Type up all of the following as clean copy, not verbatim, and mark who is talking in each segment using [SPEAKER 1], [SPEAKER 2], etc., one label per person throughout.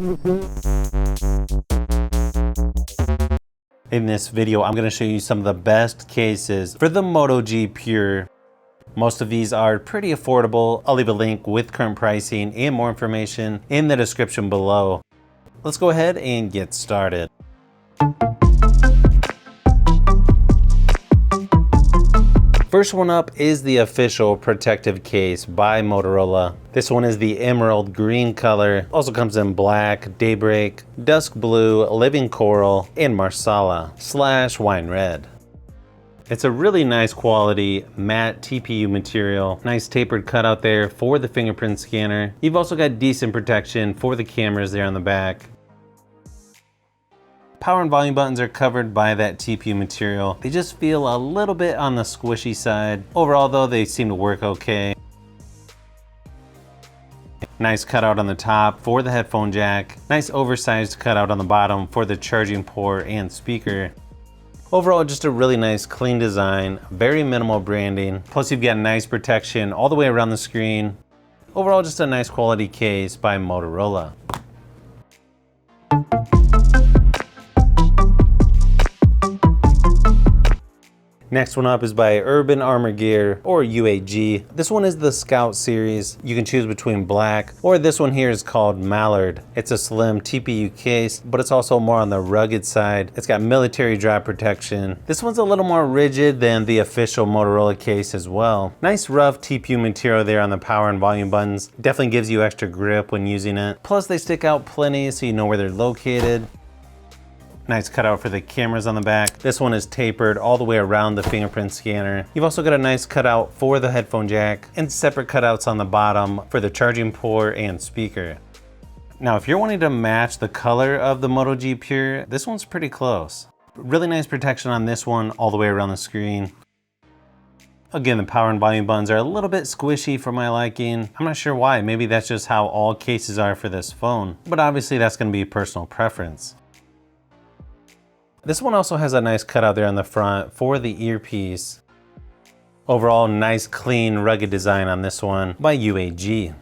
[SPEAKER 1] In this video, I'm going to show you some of the best cases for the Moto G Pure. Most of these are pretty affordable. I'll leave a link with current pricing and more information in the description below. Let's go ahead and get started. First one up is the official protective case by Motorola. This one is the emerald green color. Also comes in black, daybreak, dusk blue, living coral, and marsala / wine red. It's a really nice quality matte TPU material. Nice tapered cutout there for the fingerprint scanner. You've also got decent protection for the cameras there on the back. Power and volume buttons are covered by that TPU material. They just feel a little bit on the squishy side. Overall though, they seem to work okay. Nice cutout on the top for the headphone jack. Nice oversized cutout on the bottom for the charging port and speaker. Overall, just a really nice clean design, very minimal branding. Plus you've got nice protection all the way around the screen. Overall, just a nice quality case by Motorola. Next one up is by Urban Armor Gear, or UAG. This one is the Scout series. You can choose between black, or this one here is called Mallard. It's a slim TPU case, but it's also more on the rugged side. It's got military drop protection. This one's a little more rigid than the official Motorola case as well. Nice rough TPU material there on the power and volume buttons. Definitely gives you extra grip when using it. Plus they stick out plenty so you know where they're located. Nice cutout for the cameras on the back. This one is tapered all the way around the fingerprint scanner. You've also got a nice cutout for the headphone jack and separate cutouts on the bottom for the charging port and speaker. Now, if you're wanting to match the color of the Moto G Pure, this one's pretty close. Really nice protection on this one all the way around the screen. Again, the power and volume buttons are a little bit squishy for my liking. I'm not sure why. Maybe that's just how all cases are for this phone. But obviously that's going to be personal preference. This one also has a nice cutout there on the front for the earpiece. Overall, nice, clean, rugged design on this one by UAG.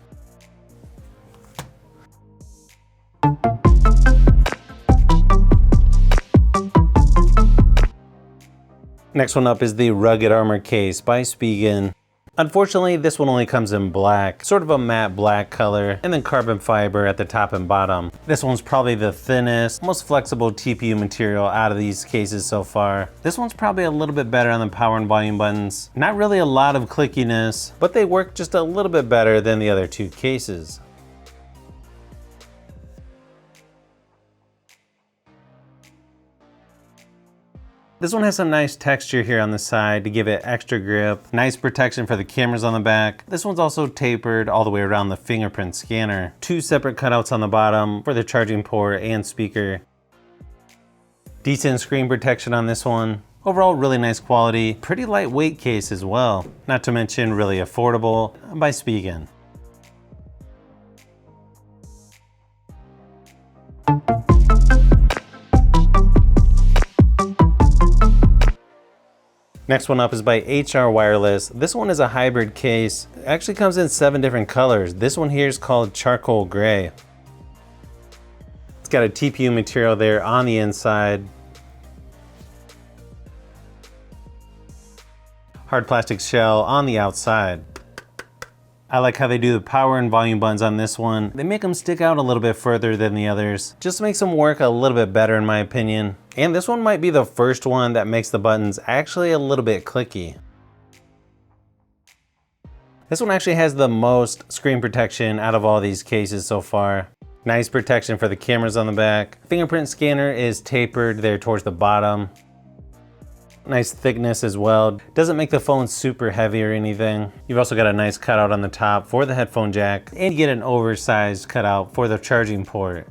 [SPEAKER 1] Next one up is the Rugged Armor Case by Spigen. Unfortunately, this one only comes in black, sort of a matte black color, and then carbon fiber at the top and bottom. This one's probably the thinnest, most flexible TPU material out of these cases so far. This one's probably a little bit better on the power and volume buttons. Not really a lot of clickiness, but they work just a little bit better than the other two cases. This one has some nice texture here on the side to give it extra grip. Nice protection for the cameras on the back. This one's also tapered all the way around the fingerprint scanner. Two separate cutouts on the bottom for the charging port and speaker. Decent screen protection on this one. Overall, really nice quality. Pretty lightweight case as well. Not to mention really affordable by Spigen. Next one up is by HR Wireless. This one is a hybrid case. It actually comes in 7 different colors. This one here is called Charcoal Gray. It's got a TPU material there on the inside. Hard plastic shell on the outside. I like how they do the power and volume buttons on this one. They make them stick out a little bit further than the others. Just makes them work a little bit better in my opinion. And this one might be the first one that makes the buttons actually a little bit clicky. This one actually has the most screen protection out of all these cases so far. Nice protection for the cameras on the back. Fingerprint scanner is tapered there towards the bottom. Nice thickness as well. Doesn't make the phone super heavy or anything. You've also got a nice cutout on the top for the headphone jack, and you get an oversized cutout for the charging port.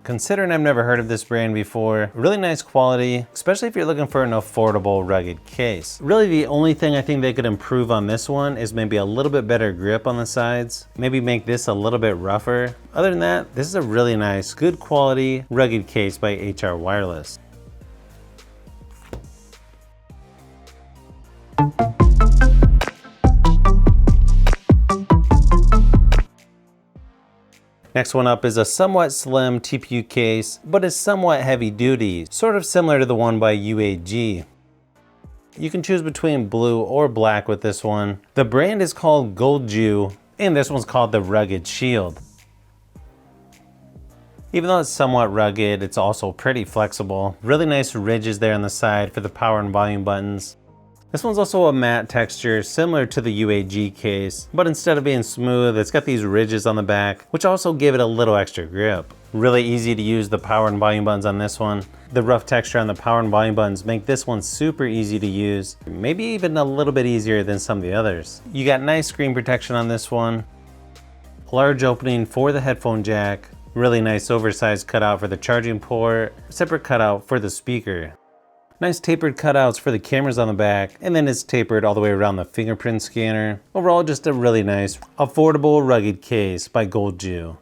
[SPEAKER 1] Considering I've never heard of this brand before, really nice quality, especially if you're looking for an affordable rugged case. Really the only thing I think they could improve on this one is maybe a little bit better grip on the sides. Maybe make this a little bit rougher. Other than that, this is a really nice, good quality, rugged case by HR Wireless. Next one up is a somewhat slim TPU case, but is somewhat heavy duty, sort of similar to the one by UAG. You can choose between blue or black with this one. The brand is called Goldju, and this one's called the Rugged Shield. Even though it's somewhat rugged, it's also pretty flexible. Really nice ridges there on the side for the power and volume buttons. This one's also a matte texture similar to the UAG case, but instead of being smooth, it's got these ridges on the back, which also give it a little extra grip. Really easy to use the power and volume buttons on this one. The rough texture on the power and volume buttons make this one super easy to use, maybe even a little bit easier than some of the others. You got nice screen protection on this one. Large opening for the headphone jack. Really nice oversized cutout for the charging port. Separate cutout for the speaker. Nice tapered cutouts for the cameras on the back, and then it's tapered all the way around the fingerprint scanner. Overall, just a really nice, affordable, rugged case by Goldju.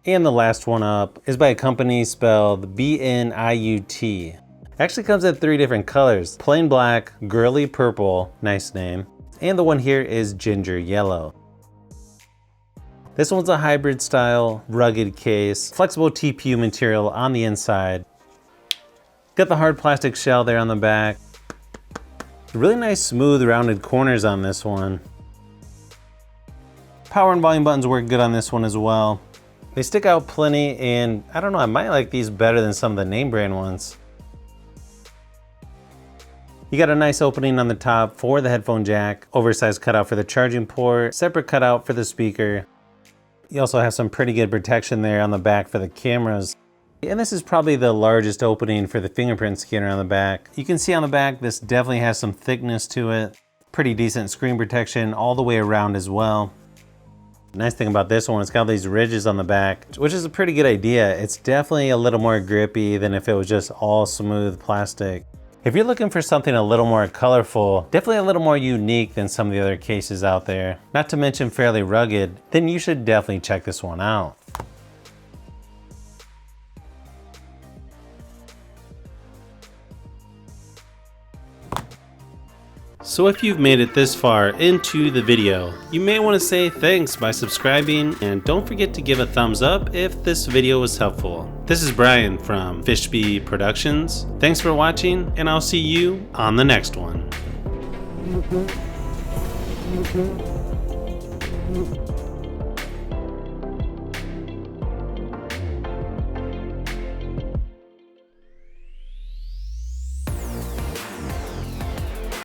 [SPEAKER 1] And the last one up is by a company spelled BNIUT. It actually comes in 3 different colors: plain black, girly purple, nice name, and the one here is ginger yellow. This one's a hybrid style, rugged case, flexible TPU material on the inside. Got the hard plastic shell there on the back. Really nice smooth rounded corners on this one. Power and volume buttons work good on this one as well. They stick out plenty, and I don't know, I might like these better than some of the name brand ones. You got a nice opening on the top for the headphone jack, oversized cutout for the charging port, separate cutout for the speaker. You also have some pretty good protection there on the back for the cameras. And this is probably the largest opening for the fingerprint scanner on the back. You can see on the back, this definitely has some thickness to it. Pretty decent screen protection all the way around as well. Nice thing about this one, it's got these ridges on the back, which is a pretty good idea. It's definitely a little more grippy than if it was just all smooth plastic. If you're looking for something a little more colorful, definitely a little more unique than some of the other cases out there, not to mention fairly rugged, then you should definitely check this one out. So if you've made it this far into the video, you may want to say thanks by subscribing, and don't forget to give a thumbs up if this video was helpful. This is Brian from Fishbee Productions. Thanks for watching, and I'll see you on the next one.